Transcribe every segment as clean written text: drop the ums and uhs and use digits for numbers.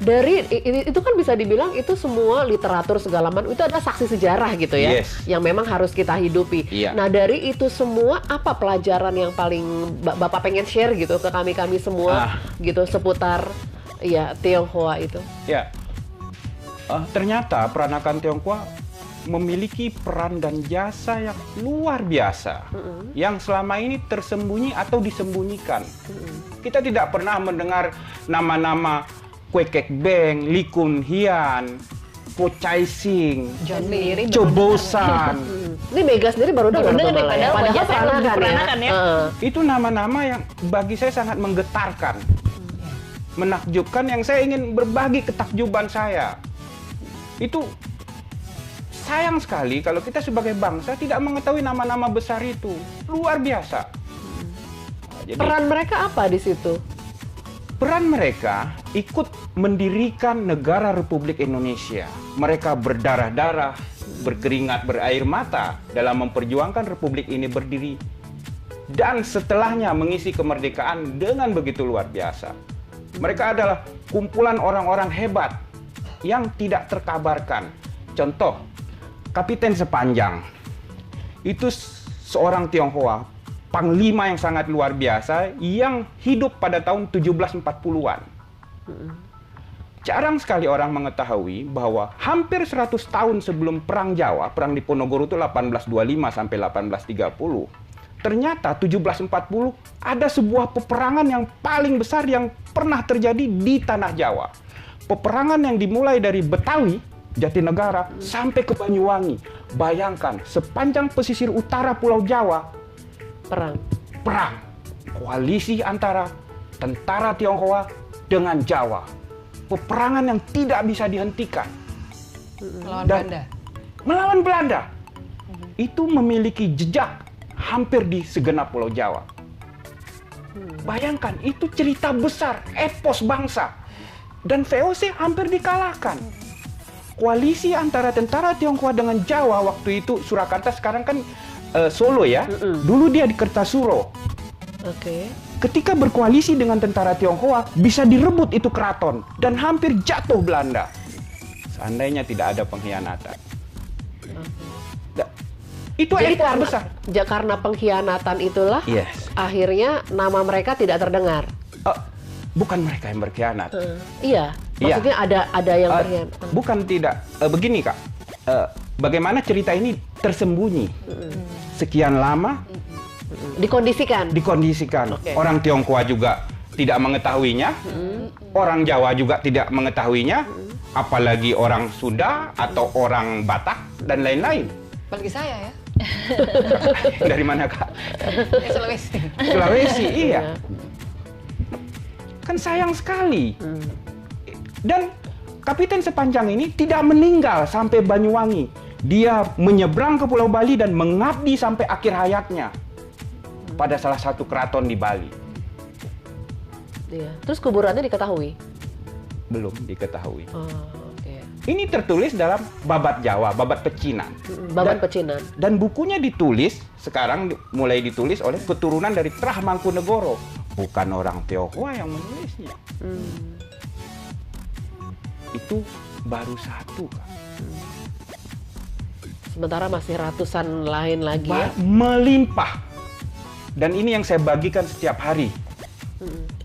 itu kan bisa dibilang itu semua literatur segala macam itu ada saksi sejarah gitu ya, yang memang harus kita hidupi. Nah dari itu semua apa pelajaran yang paling Bapak pengen share gitu ke kami semua gitu seputar ya Tionghoa itu? Ya, ternyata peranakan Tionghoa memiliki peran dan jasa yang luar biasa yang selama ini tersembunyi atau disembunyikan. Kita tidak pernah mendengar nama-nama Kue Kek Beng, Li Kun Hian, Po Chai Sing, Cho Bo San. Ini Mega sendiri baru dengar padahal peranakan ya. Itu nama-nama yang bagi saya sangat menggetarkan, menakjubkan, yang saya ingin berbagi ketakjuban saya. Itu sayang sekali kalau kita sebagai bangsa tidak mengetahui nama-nama besar itu. Luar biasa. Jadi, peran mereka apa di situ? Peran mereka ikut mendirikan negara Republik Indonesia. Mereka berdarah-darah, berkeringat, berair mata dalam memperjuangkan Republik ini berdiri. Dan setelahnya mengisi kemerdekaan dengan begitu luar biasa. Mereka adalah kumpulan orang-orang hebat yang tidak terkabarkan. Contoh, Kapiten Sepanjang. Itu seorang Tionghoa, panglima yang sangat luar biasa yang hidup pada tahun 1740-an. Jarang sekali orang mengetahui bahwa hampir 100 tahun sebelum Perang Jawa, Perang Diponegoro itu 1825 sampai 1830, ternyata 1740 ada sebuah peperangan yang paling besar yang pernah terjadi di Tanah Jawa. Peperangan yang dimulai dari Betawi, Jatinegara, sampai ke Banyuwangi. Bayangkan, sepanjang pesisir utara Pulau Jawa, perang. Koalisi antara tentara Tionghoa dengan Jawa. Peperangan yang tidak bisa dihentikan. Melawan Belanda. Itu memiliki jejak hampir di segenap Pulau Jawa. Bayangkan, itu cerita besar, epos bangsa. Dan VOC hampir dikalahkan. Koalisi antara tentara Tionghoa dengan Jawa waktu itu, Surakarta sekarang kan Solo ya, dulu dia di Kertasuro. Ketika berkoalisi dengan tentara Tionghoa, bisa direbut itu keraton dan hampir jatuh Belanda. Seandainya tidak ada pengkhianatan. Itu epos besar. Karena pengkhianatan itulah, akhirnya nama mereka tidak terdengar. Bukan mereka yang berkhianat. Iya, maksudnya ada yang berkhianat. Bukan tidak. Begini Kak, bagaimana cerita ini tersembunyi sekian lama, dikondisikan. Orang Tionghoa juga tidak mengetahuinya, orang Jawa juga tidak mengetahuinya, apalagi orang Sunda atau orang Batak dan lain-lain. Apalagi saya ya. Dari mana Kak? Sulawesi. Sulawesi, iya. Kan sayang sekali. Dan Kapiten Sepanjang ini tidak meninggal sampai Banyuwangi. Dia menyeberang ke Pulau Bali dan mengabdi sampai akhir hayatnya pada salah satu keraton di Bali. Terus kuburannya diketahui? Belum diketahui. Ini tertulis dalam Babat Jawa, Babat Pecinan. Pecinan. Dan bukunya ditulis, sekarang mulai ditulis oleh keturunan dari Trah Mangkunegoro. Bukan orang Tionghoa yang menulisnya. Itu baru satu, Kak. Sementara masih ratusan lain lagi ya? Melimpah. Dan ini yang saya bagikan setiap hari.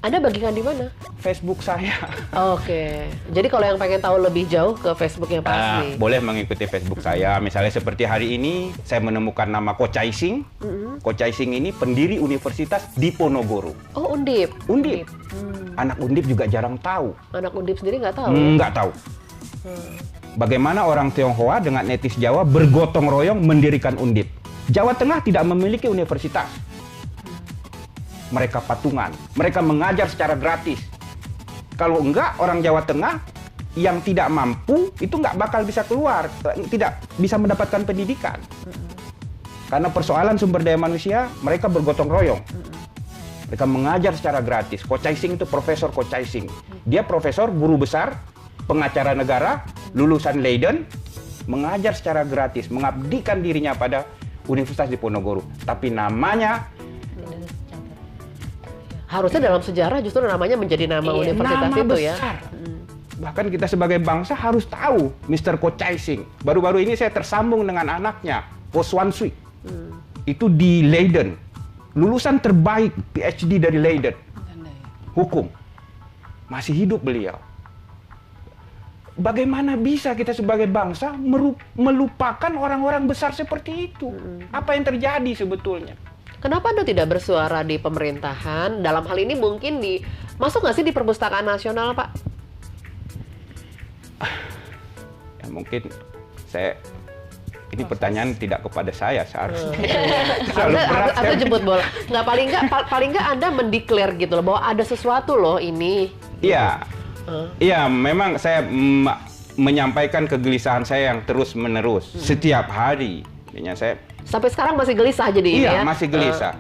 Anda bagikan di mana? Facebook saya. Jadi kalau yang pengen tahu lebih jauh ke Facebooknya Pak Asmi. Boleh mengikuti Facebook saya. Misalnya seperti hari ini saya menemukan nama Ko Chai Sing. Ko Chai Sing ini pendiri Universitas Diponegoro. Oh, Undip. Anak Undip juga jarang tahu. Anak Undip sendiri nggak tahu? Nggak tahu. Bagaimana orang Tionghoa dengan etnis Jawa bergotong royong mendirikan Undip. Jawa Tengah tidak memiliki universitas. Mereka patungan. Mereka mengajar secara gratis. Kalau enggak, orang Jawa Tengah yang tidak mampu itu nggak bakal bisa keluar, tidak bisa mendapatkan pendidikan. Karena persoalan sumber daya manusia, mereka bergotong royong. Mereka mengajar secara gratis. Ko Chai Sing itu Profesor Ko Chai Sing. Dia profesor, guru besar, pengacara negara, lulusan Leiden, mengajar secara gratis, mengabdikan dirinya pada Universitas Diponegoro. Tapi namanya harusnya dalam sejarah justru namanya menjadi nama universitas nama itu besar. Bahkan kita sebagai bangsa harus tahu Mr. Ko Chai-sing. Baru-baru ini saya tersambung dengan anaknya, Ko Swan-sui. Itu di Leiden. Lulusan terbaik PhD dari Leiden. Hukum. Masih hidup beliau. Bagaimana bisa kita sebagai bangsa melupakan orang-orang besar seperti itu? Apa yang terjadi sebetulnya? Kenapa Anda tidak bersuara di pemerintahan? Dalam hal ini mungkin masuk nggak sih di Perpustakaan Nasional, Pak? Ya, mungkin ini pertanyaan tidak kepada saya seharusnya. Atau jemput bola. Nggak, paling nggak Anda mendeklar gitu loh bahwa ada sesuatu loh ini. Iya. Iya, memang saya menyampaikan kegelisahan saya yang terus-menerus setiap hari. Saya sampai sekarang masih gelisah jadi ini ya? Iya, masih gelisah.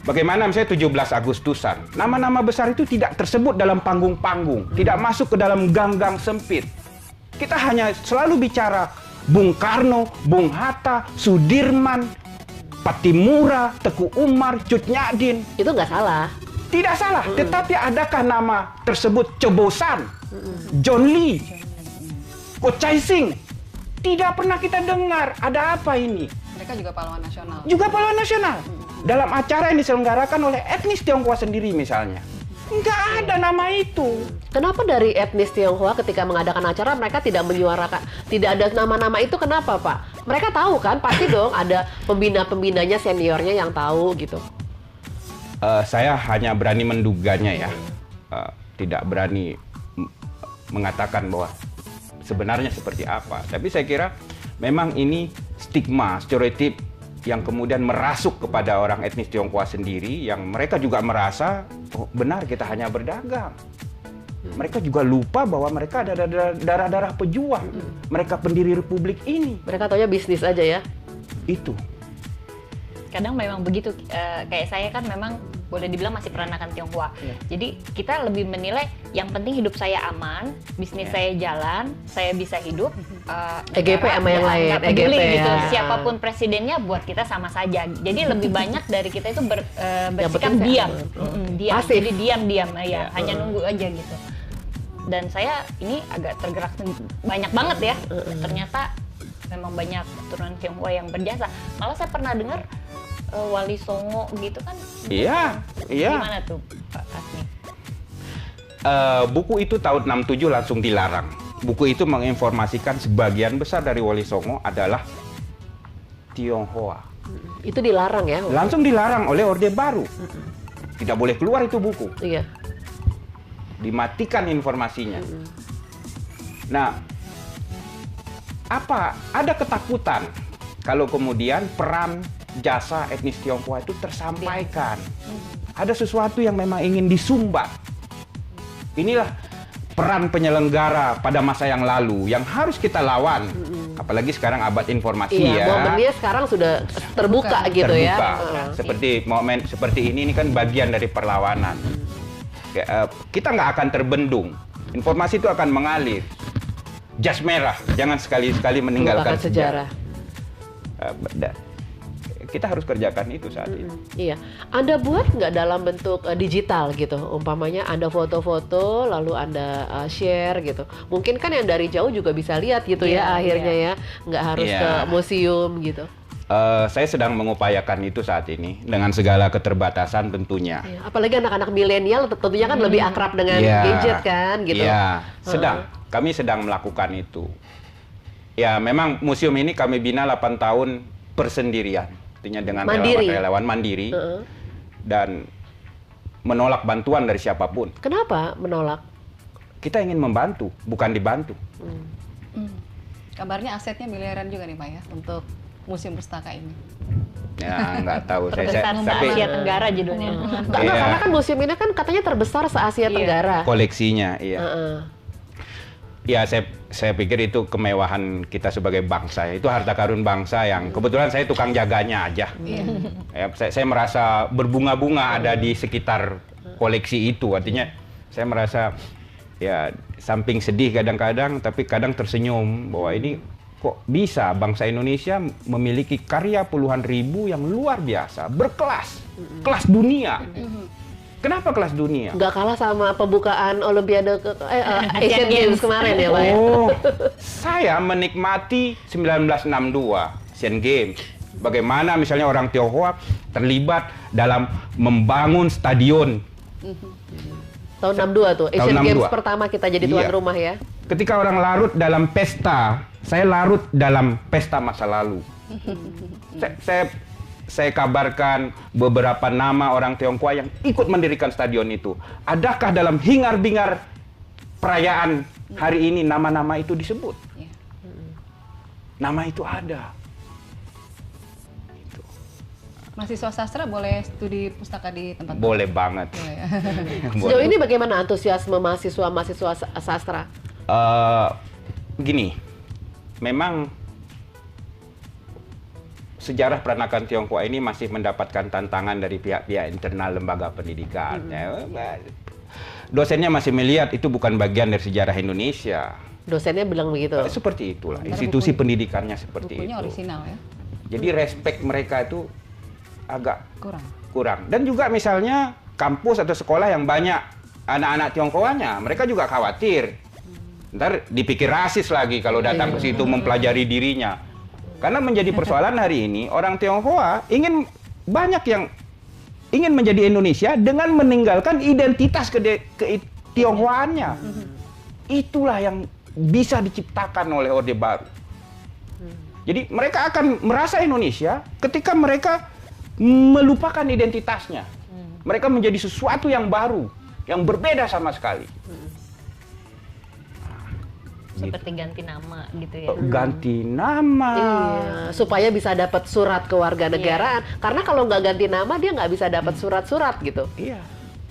Bagaimana misalnya 17 Agustusan, nama-nama besar itu tidak tersebut dalam panggung-panggung, tidak masuk ke dalam gang-gang sempit. Kita hanya selalu bicara Bung Karno, Bung Hatta, Sudirman, Patimura, Teku Umar, Cut Nyak-din. Itu nggak salah. Tidak salah, tetapi adakah nama tersebut Chobosan, John Lee, Ko Chai-sing? Tidak pernah kita dengar. Ada apa ini? Mereka juga pahlawan nasional. Juga pahlawan nasional. Dalam acara yang diselenggarakan oleh etnis Tionghoa sendiri misalnya. Nggak ada nama itu. Kenapa dari etnis Tionghoa ketika mengadakan acara mereka tidak menyuarakan, tidak ada nama-nama itu, kenapa Pak? Mereka tahu kan, pasti dong ada pembina-pembinanya, seniornya yang tahu gitu. Saya hanya berani menduganya ya. Tidak berani mengatakan bahwa sebenarnya seperti apa. Tapi saya kira memang ini stigma, stereotip yang kemudian merasuk kepada orang etnis Tionghoa sendiri, yang mereka juga merasa, oh benar kita hanya berdagang. Mereka juga lupa bahwa mereka ada darah-darah pejuang. Mereka pendiri republik ini. Mereka taunya bisnis aja ya? Itu. Kadang memang begitu, kayak saya kan memang boleh dibilang masih peranakan Tionghoa. Jadi kita lebih menilai yang penting hidup saya aman, bisnis saya jalan, saya bisa hidup. EGP sama yang lain, nggak peduli EGP gitu. ya. Siapapun presidennya buat kita sama saja. Jadi lebih banyak dari kita itu bersikap penting diam. Diam. Pasif. Jadi diam-diam ya, hanya nunggu aja gitu. Dan saya ini agak tergerak banyak banget ya. Ternyata memang banyak keturunan Tionghoa yang berjasa. Malah saya pernah dengar Wali Songo gitu kan? Iya. Gimana tuh Pak Asmi? Buku itu tahun 67 langsung dilarang. Buku itu menginformasikan sebagian besar dari Wali Songo adalah Tionghoa. Itu dilarang ya? Langsung dilarang oleh Orde Baru. Tidak boleh keluar itu buku. Iya. Dimatikan informasinya. Nah, ada ketakutan kalau kemudian peran jasa etnis Tionghoa itu tersampaikan. Ada sesuatu yang memang ingin disumbat. Inilah peran penyelenggara pada masa yang lalu yang harus kita lawan. Apalagi sekarang abad informasi ya. Momennya sekarang sudah terbuka gitu ya. Seperti momen seperti ini kan bagian dari perlawanan. Kita nggak akan terbendung. Informasi itu akan mengalir. Jas merah, jangan sekali-sekali meninggalkan sejarah. Kita harus kerjakan itu saat ini. Iya. Anda buat nggak dalam bentuk digital gitu? Umpamanya Anda foto-foto, lalu Anda share gitu. Mungkin kan yang dari jauh juga bisa lihat gitu ya akhirnya ya. Nggak harus ke museum gitu. Saya sedang mengupayakan itu saat ini dengan segala keterbatasan tentunya. Ya, apalagi anak-anak milenial tentunya kan lebih akrab dengan gadget kan gitu. Iya, kami sedang melakukan itu. Ya, memang museum ini kami bina 8 tahun persendirian. Artinya dengan relawan mandiri dan menolak bantuan dari siapapun. Kenapa menolak? Kita ingin membantu, bukan dibantu. Kabarnya asetnya miliaran juga nih Pak ya untuk Museum Pustaka ini. Ya, nggak tahu. Terbesar se-Asia Tenggara judulnya. Karena kan museum ini kan katanya terbesar se-Asia Tenggara. Koleksinya, iya. Ya, saya pikir itu kemewahan kita sebagai bangsa. Itu harta karun bangsa yang kebetulan saya tukang jaganya aja. Ya, saya merasa berbunga-bunga ada di sekitar koleksi itu. Artinya saya merasa ya samping sedih kadang-kadang, tapi kadang tersenyum bahwa ini kok bisa bangsa Indonesia memiliki karya puluhan ribu yang luar biasa, berkelas, kelas dunia. Kenapa kelas dunia? Nggak kalah sama pembukaan Olimpiade Asian Games kemarin ya, Pak ya? Oh, saya menikmati 1962 Asian Games. Bagaimana misalnya orang Tionghoa terlibat dalam membangun stadion. Tahun 62 tuh, Asian Tahun Games 62. pertama kita jadi tuan rumah ya. Ketika orang larut dalam pesta, saya larut dalam pesta masa lalu. Saya kabarkan beberapa nama orang Tionghoa yang ikut mendirikan stadion itu. Adakah dalam hingar-bingar perayaan hari ini nama-nama itu disebut? Nama itu ada. Mahasiswa sastra boleh studi pustaka di tempat? Boleh banget. Boleh, ya. Sejauh ini bagaimana antusiasme mahasiswa sastra? Gini, memang sejarah peranakan Tionghoa ini masih mendapatkan tantangan dari pihak-pihak internal lembaga pendidikan. Dosennya masih melihat itu bukan bagian dari sejarah Indonesia. Dosennya bilang begitu? Seperti itulah, institusi pendidikannya seperti bukunya itu. orisinal ya? Jadi respect mereka itu agak kurang. Dan juga misalnya kampus atau sekolah yang banyak anak-anak Tionghoanya, mereka juga khawatir. Ntar dipikir rasis lagi kalau datang ke situ mempelajari dirinya. Karena menjadi persoalan hari ini, orang Tionghoa banyak yang ingin menjadi Indonesia dengan meninggalkan identitas ke-Tionghoaannya. Itulah yang bisa diciptakan oleh Orde Baru. Jadi mereka akan merasa Indonesia ketika mereka melupakan identitasnya. Mereka menjadi sesuatu yang baru, yang berbeda sama sekali. Seperti ganti nama gitu ya. Ganti nama. Iya, supaya bisa dapat surat kewarganegaraan. Karena kalau nggak ganti nama, dia nggak bisa dapat surat-surat gitu. Iya.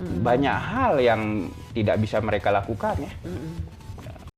Banyak hal yang tidak bisa mereka lakukan ya.